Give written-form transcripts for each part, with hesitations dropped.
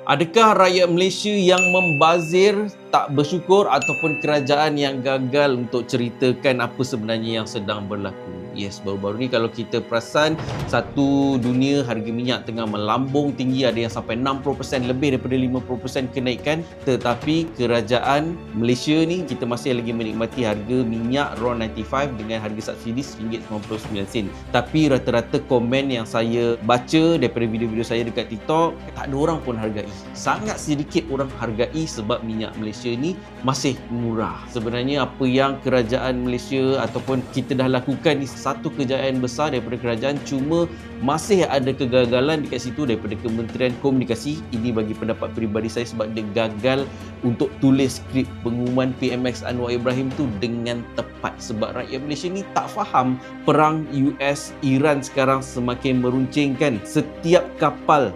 Adakah rakyat Malaysia yang membazir, tak bersyukur ataupun kerajaan yang gagal untuk ceritakan apa sebenarnya yang sedang berlaku? Yes, baru-baru ni kalau kita perasan, satu dunia harga minyak tengah melambung tinggi, ada yang sampai 60% lebih daripada 50% kenaikan, tetapi kerajaan Malaysia ni kita masih lagi menikmati harga minyak RON95 dengan harga subsidi RM1.99. Tapi rata-rata komen yang saya baca daripada video-video saya dekat TikTok, tak ada orang pun hargai. Sangat sedikit orang hargai sebab minyak Malaysia ni masih murah. Sebenarnya apa yang kerajaan Malaysia ataupun kita dah lakukan ni satu kejayaan besar daripada kerajaan, cuma masih ada kegagalan dekat situ daripada Kementerian Komunikasi. Ini bagi pendapat peribadi saya sebab dia gagal untuk tulis skrip pengumuman PMX Anwar Ibrahim tu dengan tepat, sebab rakyat Malaysia ni tak faham perang US-Iran sekarang semakin meruncingkan. Setiap kapal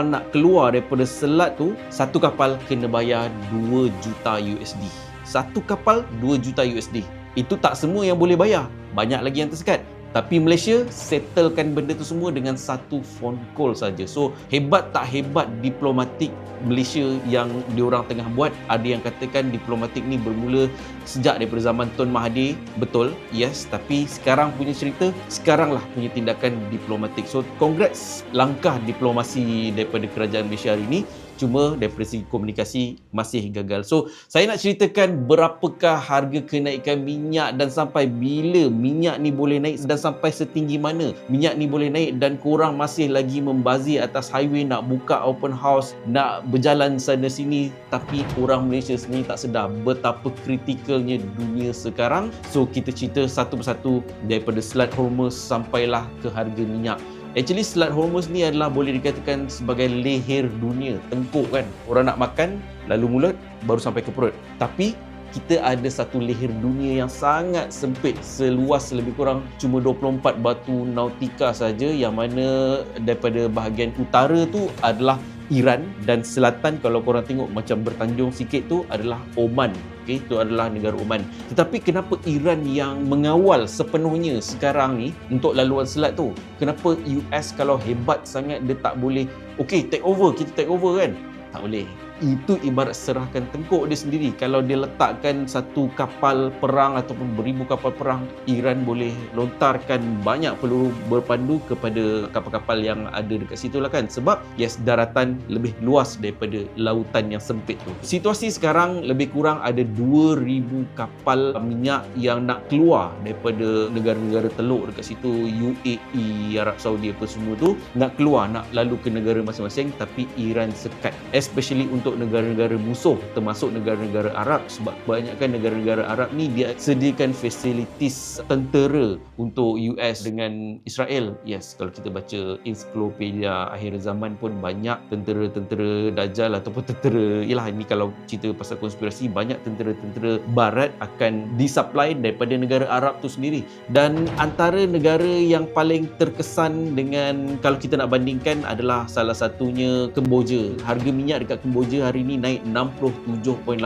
nak keluar daripada selat tu, satu kapal kena bayar 2 juta USD. Satu kapal 2 juta USD. Itu tak semua yang boleh bayar. Banyak lagi yang tersekat. Tapi Malaysia settlekan benda tu semua dengan satu phone call saja. So, hebat tak hebat diplomatik Malaysia yang diorang tengah buat. Ada yang katakan diplomatik ni bermula sejak daripada zaman Tun Mahathir. Betul, yes. Tapi sekarang punya cerita, sekaranglah punya tindakan diplomatik. So, congrats langkah diplomasi daripada kerajaan Malaysia hari ini. Cuma daripada segi komunikasi masih gagal. So, saya nak ceritakan berapakah harga kenaikan minyak dan sampai bila minyak ni boleh naik dan sampai setinggi mana minyak ni boleh naik, dan korang masih lagi membazir atas highway nak buka open house, nak berjalan sana sini, tapi orang Malaysia sendiri tak sedar betapa kritikalnya dunia sekarang. So, kita cerita satu persatu daripada Selat Hormuz sampailah ke harga minyak. Actually, Selat Hormuz ni adalah boleh dikatakan sebagai leher dunia. Tengkuk kan, orang nak makan, lalu mulut, baru sampai ke perut. Tapi kita ada satu leher dunia yang sangat sempit, seluas lebih kurang cuma 24 batu nautika saja, yang mana daripada bahagian utara tu adalah Iran, dan selatan kalau korang tengok macam bertanjung sikit tu adalah Oman. Okay, itu adalah negara Oman. Tetapi kenapa Iran yang mengawal sepenuhnya sekarang ni untuk laluan selat tu? Kenapa US kalau hebat sangat dia tak boleh, okay, take over, kita take over kan? Tak boleh. Itu ibarat serahkan tengkuk dia sendiri. Kalau dia letakkan satu kapal perang ataupun beribu kapal perang, Iran boleh lontarkan banyak peluru berpandu kepada kapal-kapal yang ada dekat situ lah kan. Sebab yes, daratan lebih luas daripada lautan yang sempit tu. Situasi sekarang lebih kurang ada 2,000 kapal minyak yang nak keluar daripada negara-negara teluk dekat situ, UAE, Arab Saudi apa semua tu, nak keluar, nak lalu ke negara masing-masing, tapi Iran sekat. Especially untuk negara-negara musuh, termasuk negara-negara Arab, sebab kebanyakan negara-negara Arab ni dia sediakan fasilitis tentera untuk US dengan Israel. Yes, kalau kita baca ensiklopedia akhir zaman pun banyak tentera-tentera Dajjal ataupun tentera, yalah ini kalau cerita pasal konspirasi, banyak tentera-tentera barat akan disupply daripada negara Arab tu sendiri. Dan antara negara yang paling terkesan dengan, kalau kita nak bandingkan, adalah salah satunya Kemboja. Harga minyak dekat Kemboja hari ni naik 67.8%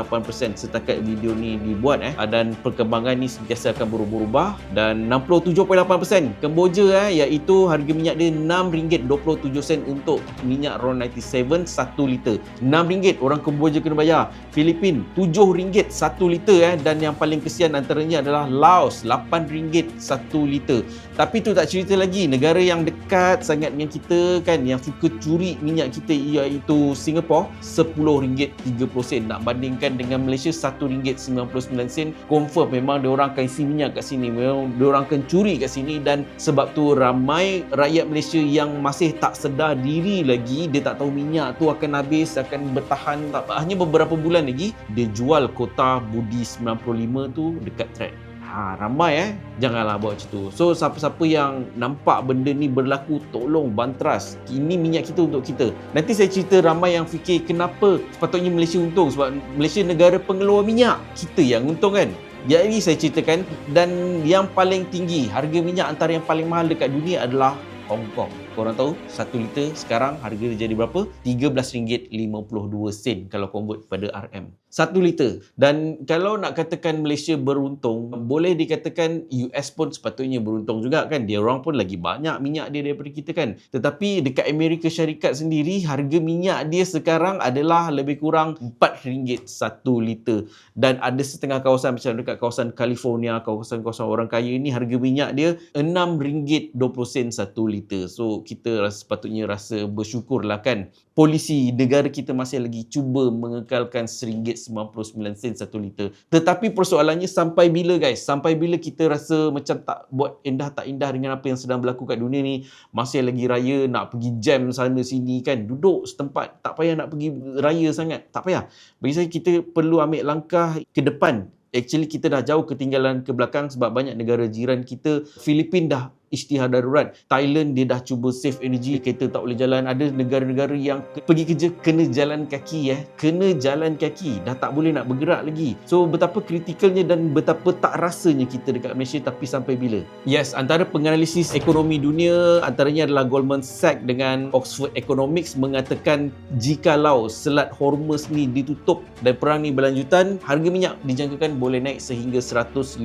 setakat video ni dibuat dan perkembangan ni sentiasa akan berubah-ubah. Dan 67.8% Kemboja iaitu harga minyak dia RM6.27 untuk minyak RON97 1 liter. RM6 orang Kemboja kena bayar. Filipin RM7 1 liter dan yang paling kesian antaranya adalah Laos RM8 1 liter. Tapi tu tak cerita lagi negara yang dekat sangat dengan kita kan, yang suka curi minyak kita, iaitu Singapura RM10.30. Nak bandingkan dengan Malaysia RM1.99. Confirm memang diorang akan isi minyak kat sini, memang diorang akan curi kat sini. Dan sebab tu ramai rakyat Malaysia yang masih tak sedar diri lagi. Dia tak tahu minyak tu akan habis, akan bertahan hanya beberapa bulan lagi. Dia jual kota Budi 95 tu dekat track. Ramai janganlah buat macam tu. So siapa-siapa yang nampak benda ni berlaku, tolong bantras. Ini minyak kita untuk kita. Nanti saya cerita ramai yang fikir kenapa sepatutnya Malaysia untung, sebab Malaysia negara pengeluar minyak, kita yang untung kan. Jadi saya ceritakan. Dan yang paling tinggi harga minyak, antara yang paling mahal dekat dunia adalah Hong Kong. Korang tahu 1 liter sekarang harga dia jadi berapa? RM13.52 kalau convert pada RM. 1 liter. Dan kalau nak katakan Malaysia beruntung, boleh dikatakan US pun sepatutnya beruntung juga kan. Dia orang pun lagi banyak minyak dia daripada kita kan. Tetapi dekat Amerika Syarikat sendiri, harga minyak dia sekarang adalah lebih kurang RM4 1 liter. Dan ada setengah kawasan macam dekat kawasan California, kawasan-kawasan orang kaya ni, harga minyak dia RM6.20 1 liter. So kita sepatutnya rasa bersyukurlah kan. Polisi negara kita masih lagi cuba mengekalkan RM1.99 1 liter. Tetapi persoalannya sampai bila guys? Sampai bila kita rasa macam tak buat indah tak indah dengan apa yang sedang berlaku kat dunia ni? Masih lagi raya nak pergi jam sana sini kan. Duduk setempat. Tak payah nak pergi raya sangat. Tak payah. Bagi saya kita perlu ambil langkah ke depan. Actually kita dah jauh ketinggalan ke belakang sebab banyak negara jiran kita. Filipin dah isytihar darurat. Thailand dia dah cuba save energy, kereta tak boleh jalan. Ada negara-negara yang pergi kerja kena jalan kaki kena jalan kaki, dah tak boleh nak bergerak lagi. So betapa kritikalnya dan betapa tak rasanya kita dekat Malaysia. Tapi sampai bila? Yes, antara penganalisis ekonomi dunia, antaranya adalah Goldman Sachs dengan Oxford Economics, mengatakan jikalau Selat Hormuz ni ditutup dan perang ni berlanjutan, harga minyak dijangkakan boleh naik sehingga 150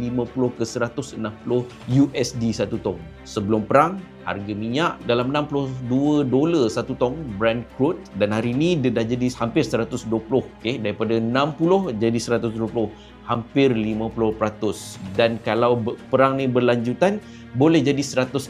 ke 160 USD satu tong. Sebelum perang, harga minyak dalam $62 satu tong Brent crude, dan hari ni dia dah jadi hampir 120, daripada 60 jadi 120, hampir 50%. Dan kalau perang ni berlanjutan, boleh jadi 150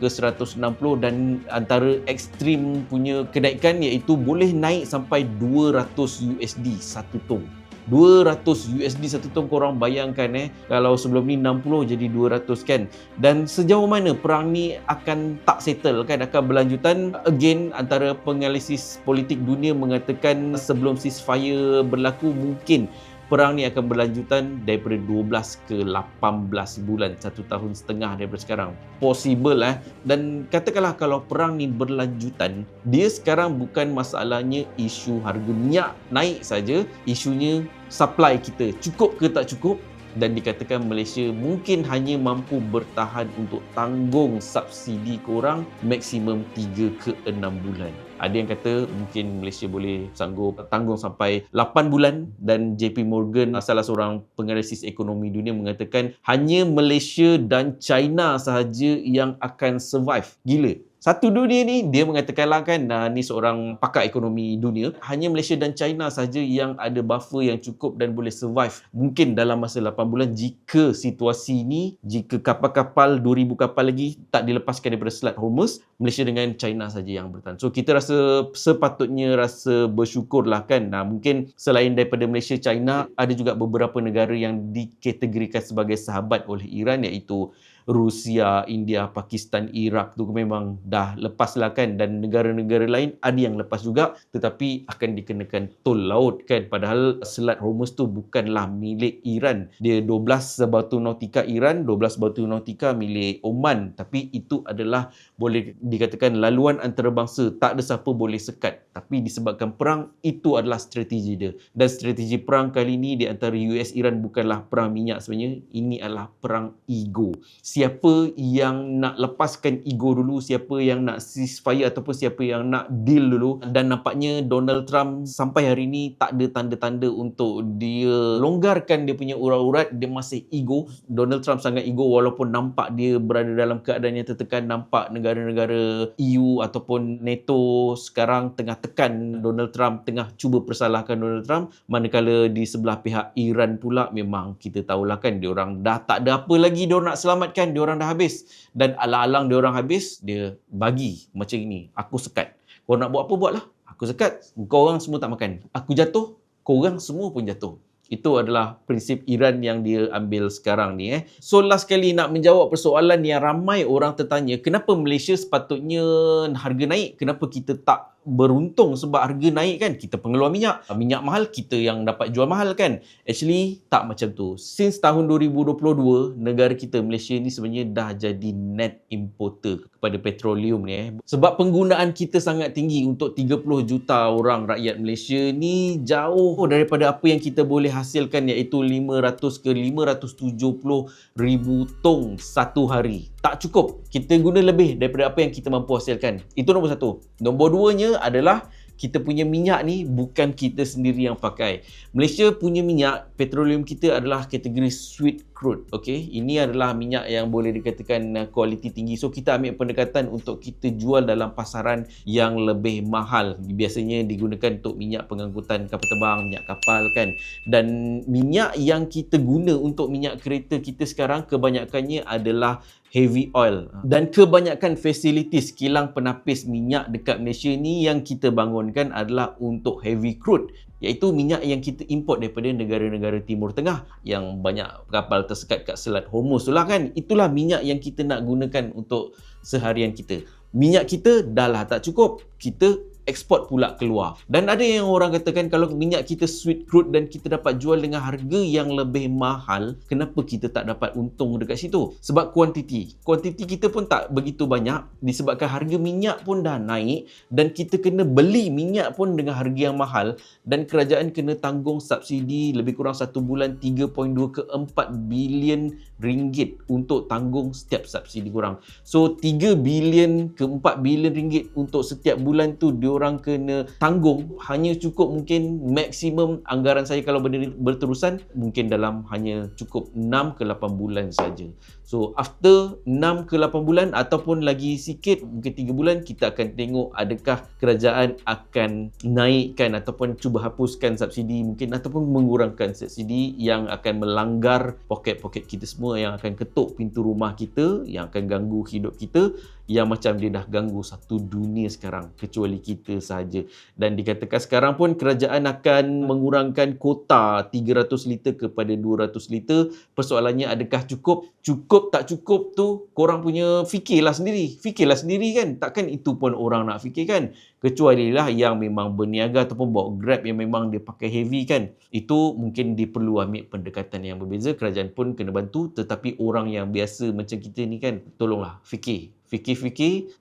ke 160, dan antara ekstrim punya kenaikan iaitu boleh naik sampai 200 USD satu tong. 200 USD satu tong, korang bayangkan kalau sebelum ni 60 jadi 200 kan. Dan sejauh mana perang ni akan tak settle kan, akan berlanjutan. Again, antara penganalisis politik dunia mengatakan sebelum ceasefire berlaku, mungkin perang ni akan berlanjutan daripada 12 ke 18 bulan, 1 tahun setengah daripada sekarang. Possible Dan katakanlah kalau perang ni berlanjutan, dia sekarang bukan masalahnya isu harga minyak naik saja, isunya supply kita cukup ke tak cukup. Dan dikatakan Malaysia mungkin hanya mampu bertahan untuk tanggung subsidi korang maksimum 3 ke 6 bulan. Ada yang kata mungkin Malaysia boleh sanggup tanggung sampai 8 bulan, dan JP Morgan, salah seorang penganalisis ekonomi dunia, mengatakan hanya Malaysia dan China sahaja yang akan survive. Gila. Satu dunia ni, dia mengatakanlah kan, ni seorang pakar ekonomi dunia, hanya Malaysia dan China saja yang ada buffer yang cukup dan boleh survive mungkin dalam masa 8 bulan jika situasi ni, jika kapal-kapal 2,000 kapal lagi tak dilepaskan daripada Selat Hormuz, Malaysia dengan China saja yang bertahan. So kita rasa sepatutnya rasa bersyukurlah kan. Mungkin selain daripada Malaysia, China, ada juga beberapa negara yang dikategorikan sebagai sahabat oleh Iran, iaitu Rusia, India, Pakistan, Iraq tu memang dah lepas lah kan, dan negara-negara lain ada yang lepas juga tetapi akan dikenakan tol laut kan. Padahal Selat Hormuz tu bukanlah milik Iran, dia 12 batu nautika Iran, 12 batu nautika milik Oman, tapi itu adalah boleh dikatakan laluan antarabangsa, tak ada siapa boleh sekat. Tapi disebabkan perang, itu adalah strategi dia, dan strategi perang kali ni di antara US Iran bukanlah perang minyak sebenarnya, ini adalah perang ego. Siapa yang nak lepaskan ego dulu, siapa yang nak ceasefire ataupun siapa yang nak deal dulu. Dan nampaknya Donald Trump sampai hari ni tak ada tanda-tanda untuk dia longgarkan dia punya urat-urat, dia masih ego. Donald Trump sangat ego walaupun nampak dia berada dalam keadaan yang tertekan. Nampak negara-negara EU ataupun NATO sekarang tengah tekan Donald Trump, tengah cuba persalahkan Donald Trump, manakala di sebelah pihak Iran pula memang kita tahulah kan, diorang dah tak ada apa lagi diorang nak selamatkan, diorang dah habis. Dan alang-alang diorang habis, dia bagi macam ini, aku sekat, kau nak buat apa buatlah, aku sekat, kau orang semua tak makan, aku jatuh, kau orang semua pun jatuh. Itu adalah prinsip Iran yang dia ambil sekarang ni. So last kali nak menjawab persoalan yang ramai orang tertanya, kenapa Malaysia sepatutnya harga naik, kenapa kita tak beruntung sebab harga naik kan, kita pengeluar minyak mahal, kita yang dapat jual mahal kan. Actually tak macam tu. Since tahun 2022, negara kita Malaysia ni sebenarnya dah jadi net importer kepada petroleum ni. Sebab penggunaan kita sangat tinggi, untuk 30 juta orang rakyat Malaysia ni jauh daripada apa yang kita boleh hasilkan, iaitu 500 ke 570 ribu tong satu hari. tak cukup. Kita guna lebih daripada apa yang kita mampu hasilkan. Itu nombor satu. Nombor duanya adalah kita punya minyak ni bukan kita sendiri yang pakai. Malaysia punya minyak petroleum kita adalah kategori sweet crude. Okey, ini adalah minyak yang boleh dikatakan kualiti tinggi. So kita ambil pendekatan untuk kita jual dalam pasaran yang lebih mahal. Biasanya digunakan untuk minyak pengangkutan kapal terbang, minyak kapal kan. Dan minyak yang kita guna untuk minyak kereta kita sekarang kebanyakannya adalah heavy oil. Dan kebanyakan facilities kilang penapis minyak dekat Malaysia ni yang kita bangunkan adalah untuk heavy crude, iaitu minyak yang kita import daripada negara-negara Timur Tengah yang banyak kapal tersekat kat Selat Hormuz tu lah kan. Itulah minyak yang kita nak gunakan untuk seharian kita. Minyak kita dah lah tak cukup, kita eksport pula keluar. Dan ada yang orang katakan kalau minyak kita sweet crude dan kita dapat jual dengan harga yang lebih mahal, kenapa kita tak dapat untung dekat situ? Sebab kuantiti kita pun tak begitu banyak, disebabkan harga minyak pun dah naik dan kita kena beli minyak pun dengan harga yang mahal, dan kerajaan kena tanggung subsidi lebih kurang 1 bulan 3.2 ke 4 bilion ringgit untuk tanggung setiap subsidi korang. So 3 bilion ke 4 bilion ringgit untuk setiap bulan tu diorang kena tanggung. Hanya cukup mungkin maksimum anggaran saya kalau benda berterusan mungkin dalam hanya cukup 6 ke 8 bulan saja. So after 6 ke 8 bulan ataupun lagi sikit mungkin 3 bulan, kita akan tengok adakah kerajaan akan naikkan ataupun cuba hapuskan subsidi mungkin, ataupun mengurangkan subsidi yang akan melanggar poket-poket kita semua, yang akan ketuk pintu rumah kita, yang akan ganggu hidup kita, yang macam dia dah ganggu satu dunia sekarang kecuali kita sahaja. Dan dikatakan sekarang pun kerajaan akan mengurangkan kota 300 liter kepada 200 liter. Persoalannya adakah cukup? Cukup tak cukup tu korang punya fikirlah sendiri kan. Takkan itu pun orang nak fikirkan, kecuali lah yang memang berniaga ataupun bawa Grab yang memang dia pakai heavy kan. Itu mungkin dia perlu ambil pendekatan yang berbeza. Kerajaan pun kena bantu, tetapi orang yang biasa macam kita ni kan, tolonglah fikir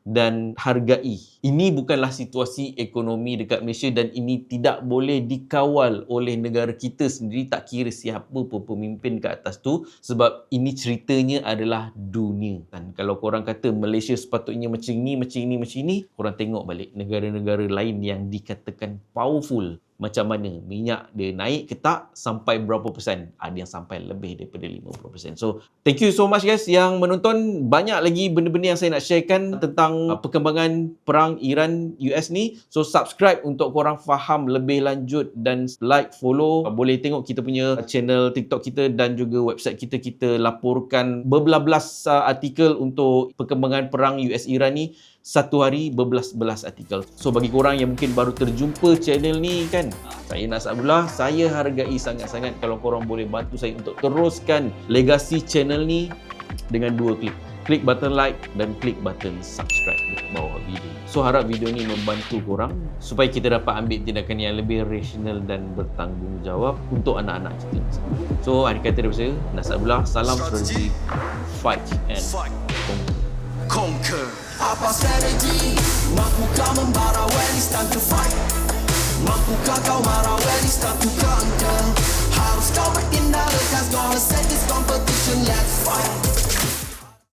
dan hargai. Ini bukanlah situasi ekonomi dekat Malaysia dan ini tidak boleh dikawal oleh negara kita sendiri, tak kira siapa pun pemimpin ke atas tu, sebab ini ceritanya adalah dunia. Dan kalau korang kata Malaysia sepatutnya macam ni, korang tengok balik negara-negara lain yang dikatakan powerful. Macam mana minyak dia naik ke tak, sampai berapa persen? Ada yang sampai lebih daripada 50%. So, thank you so much guys yang menonton. Banyak lagi benda-benda yang saya nak sharekan tentang perkembangan perang Iran-US ni. So, subscribe untuk korang faham lebih lanjut dan like, follow. Boleh tengok kita punya channel TikTok kita dan juga website kita. Kita laporkan berbelas-belas artikel untuk perkembangan perang US-Iran ni. Satu hari berbelas-belas artikel. So bagi korang yang mungkin baru terjumpa channel ni kan, saya Nas Abdullah, saya hargai sangat-sangat kalau korang boleh bantu saya untuk teruskan legasi channel ni dengan 2 klik. Klik button like dan klik button subscribe di bawah video. So harap video ni membantu korang supaya kita dapat ambil tindakan yang lebih rasional dan bertanggungjawab untuk anak-anak kita. So akhir kata daripada saya, Nas Abdullah, salam strategi, fight and conquer. Apa strategi? Mampukah membara when it's time to fight? Mampukah kau marah when it's time to come?